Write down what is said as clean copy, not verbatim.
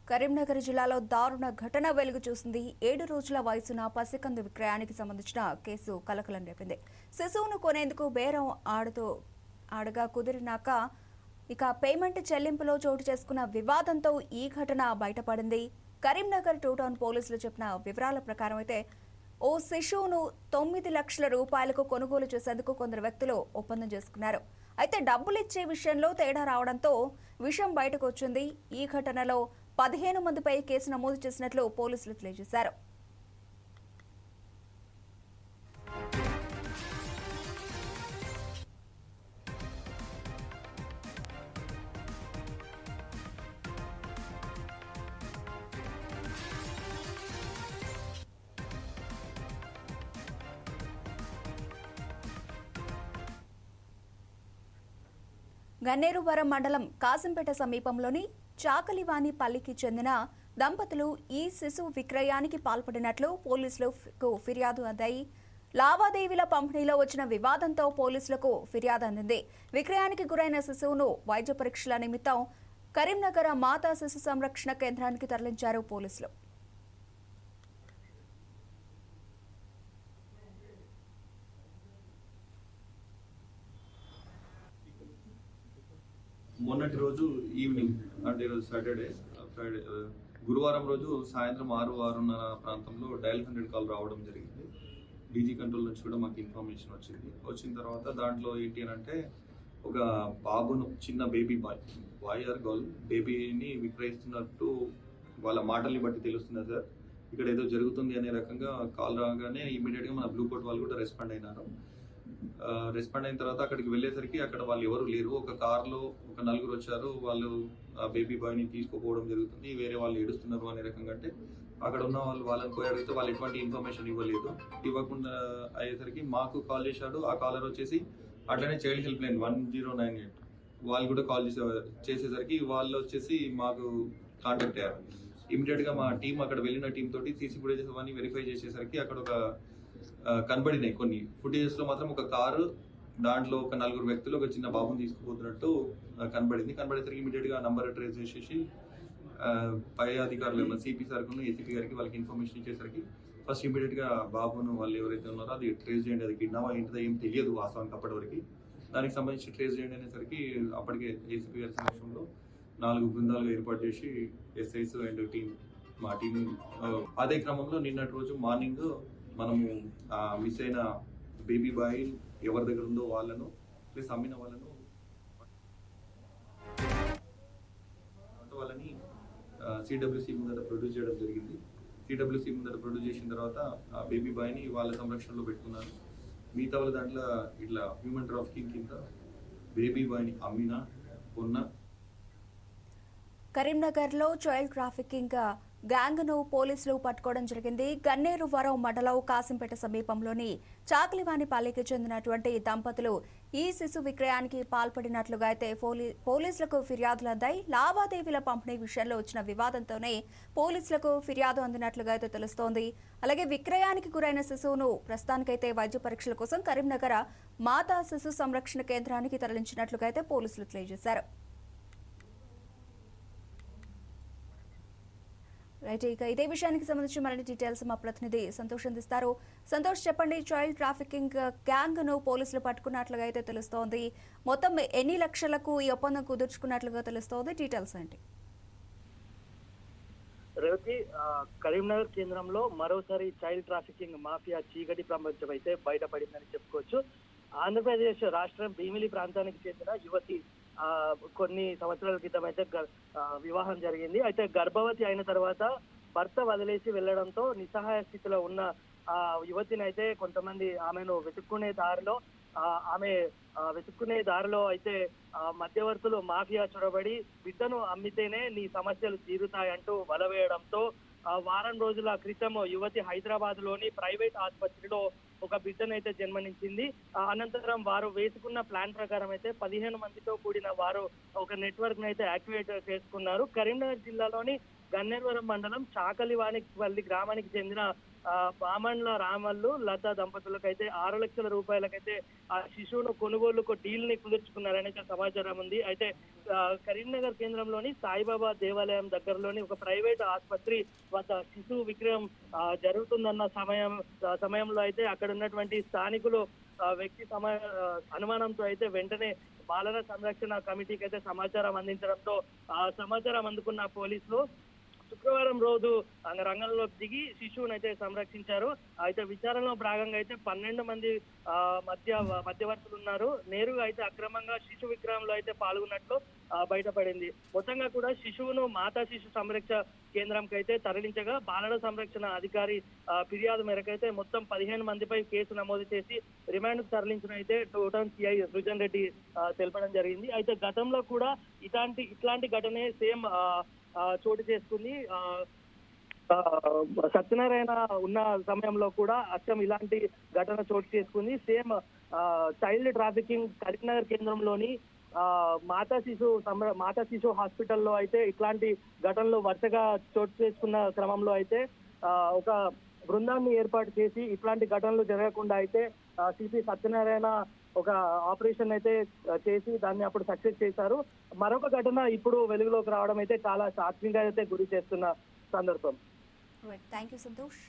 కరీంనగర్ జిల్లాలో దారుణ ఘటన వెలుగు చూసింది. 7 రోజుల వయసున్న పసికందు విక్రయానికి సంబంధించిన కేసు కలకలం రేపింది. శిశువును కొనేందుకు బేరం ఆడగా కుదిరినాక పేమెంట్ చెల్లింపులో చోటు చేసుకున్న వివాదంతో ఈ ఘటన బయటపడింది. కరీంనగర్ 2 టౌన్ పోలీసులు చెప్పిన వివరాల ప్రకారం అయితే ఓ శిశువును 9 లక్షల రూపాయలకు కొనుగోలు చేసేందుకు కొందరు వ్యక్తులు ఒప్పందం చేసుకున్నారు. అయితే డబ్బులిచ్చే విషయంలో తేడా రావడంతో విషయం బయటకు వచ్చింది. ఈ ఘటనలో 15 మందిపై కేసు నమోదు చేసినట్లు పోలీసులు తెలియజేశారు. గన్నేరువరం మండలం కాసింపేట సమీపంలోని చాకలివానిపల్లికి చెందిన దంపతులు ఈ శిశువు విక్రయానికి పాల్పడినట్లు పోలీసులకు ఫిర్యాదు అందాయి. లావాదేవీల పంపిణీలో వచ్చిన వివాదంతో పోలీసులకు ఫిర్యాదు అందింది. విక్రయానికి గురైన శిశువును వైద్య పరీక్షల నిమిత్తం కరీంనగర్ మాతా శిశు సంరక్షణ కేంద్రానికి తరలించారు పోలీసులు. మొన్నటి రోజు ఈవినింగ్ అంటే ఈరోజు ఫ్రైడే గురువారం రోజు సాయంత్రం 6-6:30 ప్రాంతంలో డయల్ 100 కాల్ రావడం జరిగింది. డీజీ కంట్రోల్ నుంచి కూడా మాకు ఇన్ఫర్మేషన్ వచ్చిన తర్వాత దాంట్లో ఏంటి అని అంటే ఒక బాబును చిన్న బేబీ బాయ్ ఆర్ గర్ల్ బేబీని విక్రయిస్తున్నట్టు వాళ్ళ మాటల్ని బట్టి తెలుస్తుంది సార్. ఇక్కడ ఏదో జరుగుతుంది అనే రకంగా కాల్ రాగానే ఇమీడియట్గా మన బ్లూ కోట్ వాళ్ళు కూడా రెస్పాండ్ అయినారు. రెస్పాండ్ అయిన తర్వాత అక్కడికి వెళ్ళేసరికి అక్కడ వాళ్ళు ఎవరు లేరు. ఒక కార్లో ఒక 4 వచ్చారు. వాళ్ళు ఆ బేబీ బాయ్ని తీసుకుపోవడం జరుగుతుంది. వేరే వాళ్ళు ఏడుస్తున్నారు అనే రకంగా అంటే అక్కడ ఉన్న వాళ్ళని పోయి అడిగితే వాళ్ళు ఎటువంటి ఇన్ఫర్మేషన్ ఇవ్వకుండా అయ్యేసరికి మాకు కాల్ చేశాడు. ఆ కాలర్ వచ్చేసి అట్లనే చైల్డ్ హెల్ప్ లైన్ 1098 వాళ్ళు కూడా కాల్ చేసేసరికి వాళ్ళు వచ్చేసి మాకు కాంటాక్ట్ అయ్యారు. ఇమీడియట్గా మా టీం అక్కడ వెళ్ళిన టీం తోటి సీసీ ఫుటేజెస్ అవన్నీ వెరిఫై చేసేసరికి అక్కడ ఒక కనబడినాయి కొన్ని ఫుటేజెస్లో మాత్రం ఒక కారు దాంట్లో ఒక 4 వ్యక్తులు ఒక చిన్న బాబుని తీసుకుపోతున్నట్టు కనబడేసరికి ఇమీడియట్గా నంబర్ ట్రేస్ చేసేసి పై అధికారులు సిపి సార్కు ఏసీపీ గారికి వాళ్ళకి ఇన్ఫర్మేషన్ ఇచ్చేసరికి ఫస్ట్ ఇమీడియట్గా బాబును వాళ్ళు ఎవరైతే ఉన్నారో అది ట్రేస్ చేయండి, అది కిడ్నామా ఏంటిదో ఏం తెలియదు వాస్తవానికి అప్పటి వరకు. దానికి సంబంధించి ట్రేస్ చేయండి అనేసరికి అప్పటికే ఏసీపీ గారి సమక్షంలో 4 బృందాలుగా ఏర్పాటు చేసి ఎస్ఐస్ అండ్ మా టీం అదే క్రమంలో నిన్నటి రోజు మార్నింగ్ మనము మిస్ అయిన బేబీ బాయ్ ఎవరి దగ్గర ఉందో వాళ్ళను ప్లస్ అమ్మిన వాళ్ళని సిడబ్ల్యూసి ముందట ప్రొడ్యూస్ చేయడం జరిగింది. సిడబ్ల్యూసి ముందట ప్రొడ్యూస్ చేసిన తర్వాత ఆ బేబీ బాయ్ని వాళ్ళ సంరక్షణలో పెట్టుకున్నారు. మిగతా వాళ్ళ దాంట్లో ఇట్లా హ్యూమన్ ట్రాఫికింగ్ కింద బేబీ బాయ్ని అమ్మిన కొన్న. కరీంనగర్లో చైల్డ్ ట్రాఫికింగ్ గ్యాంగ్ను పోలీసులు పట్టుకోవడం జరిగింది. గన్నేరువరం మండలం కాసింపేట సమీపంలోని చాకలివానిపల్లికి చెందినటువంటి దంపతులు ఈ శిశు విక్రయానికి పాల్పడినట్లుగా అయితే పోలీసులకు ఫిర్యాదులు అందాయి. లావాదేవీల పంపిణీ విషయంలో వచ్చిన వివాదంతోనే పోలీసులకు ఫిర్యాదు అందినట్లుగా అయితే తెలుస్తోంది. అలాగే విక్రయానికి గురైన శిశువును ప్రస్తుతానికైతే వైద్య పరీక్షల కోసం కరీంనగర్ మాతా శిశు సంరక్షణ కేంద్రానికి తరలించినట్లుగా అయితే పోలీసులు తెలియజేశారు. రైట్, ఇక ఇదే విషయానికి సంబంధించి మరిన్ని డీటెయిల్స్ మా ప్రతినిధి సంతోష్ అందిస్తారు. సంతోష్, చెప్పండి, చైల్డ్ ట్రాఫికింగ్ గ్యాంగ్ ను పోలీసులు పట్టుకున్నట్లుగా అయితే తెలుస్తోంది. మొత్తం ఎన్ని లక్షలకు ఈ ఒప్పందం కుదుర్చుకున్నట్లుగా తెలుస్తోంది, డీటెయిల్స్ ఏంటి? రేవతి, కరీంనగర్ కేంద్రంలో మరోసారి చైల్డ్ ట్రాఫికింగ్ మాఫియా చీకటి ప్రపంచం అయితే బయటపడిందని చెప్పుకోవచ్చు. ఆంధ్రప్రదేశ్ రాష్ట్రం భీమిలి ప్రాంతానికి చెందిన యువతి కొన్ని సంవత్సరాల క్రితం అయితే వివాహం జరిగింది. అయితే గర్భవతి అయిన తర్వాత భర్త వదిలేసి వెళ్లడంతో నిస్సహాయ స్థితిలో ఉన్న ఆ యువతిని అయితే కొంతమంది ఆమెను వెతుక్కునే దారిలో అయితే మధ్యవర్తులు మాఫియా చొరబడి బిడ్డను అమ్మితేనే నీ సమస్యలు తీరుతాయంటూ వలవేయడంతో వారం రోజుల క్రితం యువతి హైదరాబాద్ లోని ప్రైవేట్ ఆసుపత్రిలో ఒక బిడ్డనైతే జన్మనిచ్చింది. అనంతరం వారు వేసుకున్న ప్లాన్ ప్రకారం అయితే 15 మందితో కూడిన వారు ఒక నెట్వర్క్ అయితే యాక్టివేట్ చేసుకున్నారు. కరీంనగర్ జిల్లాలోని గన్నేరువరం మండలం చాకలివానిపల్లి గ్రామానికి చెందిన బామండ్ల రామల్లు లత దంపతులకైతే 6 లక్షల రూపాయలకైతే ఆ శిశువును కొనుగోలుకు డీల్ ని కుదుర్చుకున్నారనే సమాచారం ఉంది. అయితే కరీంనగర్ కేంద్రంలోని సాయిబాబా దేవాలయం దగ్గరలోని ఒక ప్రైవేట్ ఆసుపత్రి వద్ద శిశువు విక్రయం జరుగుతుందన్న సమయంలో అయితే అక్కడ ఉన్నటువంటి స్థానికులు వ్యక్తి అనుమానంతో అయితే వెంటనే బాలల సంరక్షణ కమిటీకి అయితే సమాచారం అందించడంతో ఆ సమాచారం అందుకున్న పోలీసులు శుక్రవారం రోజు రంగంలోకి దిగి శిశువును అయితే సంరక్షించారు. అయితే విచారణలో భాగంగా అయితే 12 మంది మధ్యవర్తులు ఉన్నారు. నేరుగా అయితే అక్రమంగా శిశు విక్రయంలో అయితే పాల్గొన్నట్లు బయటపడింది. మొత్తంగా కూడా శిశువును మాతా శిశు సంరక్ష కేంద్రంకి అయితే తరలించగా బాలల సంరక్షణ అధికారి ఫిర్యాదు మేరకు అయితే మొత్తం 15 మందిపై కేసు నమోదు చేసి రిమాండ్ కు తరలించిన అయితే టోటల్ సిఐ సృజన్ రెడ్డి తెలపడం జరిగింది. అయితే గతంలో కూడా ఇట్లాంటి ఘటనే సేమ్ చోటు చేసుకుంది. సత్యనారాయణ ఉన్న సమయంలో కూడా అచ్చం ఇలాంటి ఘటన చోటు చేసుకుంది. సేమ్ చైల్డ్ ట్రాఫికింగ్ కరీంనగర్ కేంద్రంలోని మాతా శిశు హాస్పిటల్లో అయితే ఇట్లాంటి ఘటనలు వరుసగా చోటు చేసుకున్న క్రమంలో అయితే ఒక బృందాన్ని ఏర్పాటు చేసి ఇట్లాంటి ఘటనలు జరగకుండా అయితే సిపి సత్యనారాయణ ఒక ఆపరేషన్ అయితే చేసి దాన్ని అప్పుడు సక్సెస్ చేశారు. మరొక ఘటన ఇప్పుడు వెలుగులోకి రావడం అయితే చాలా షాకింగ్ గా అయితే గురి చేస్తున్న సందర్భం. Thank you Santosh.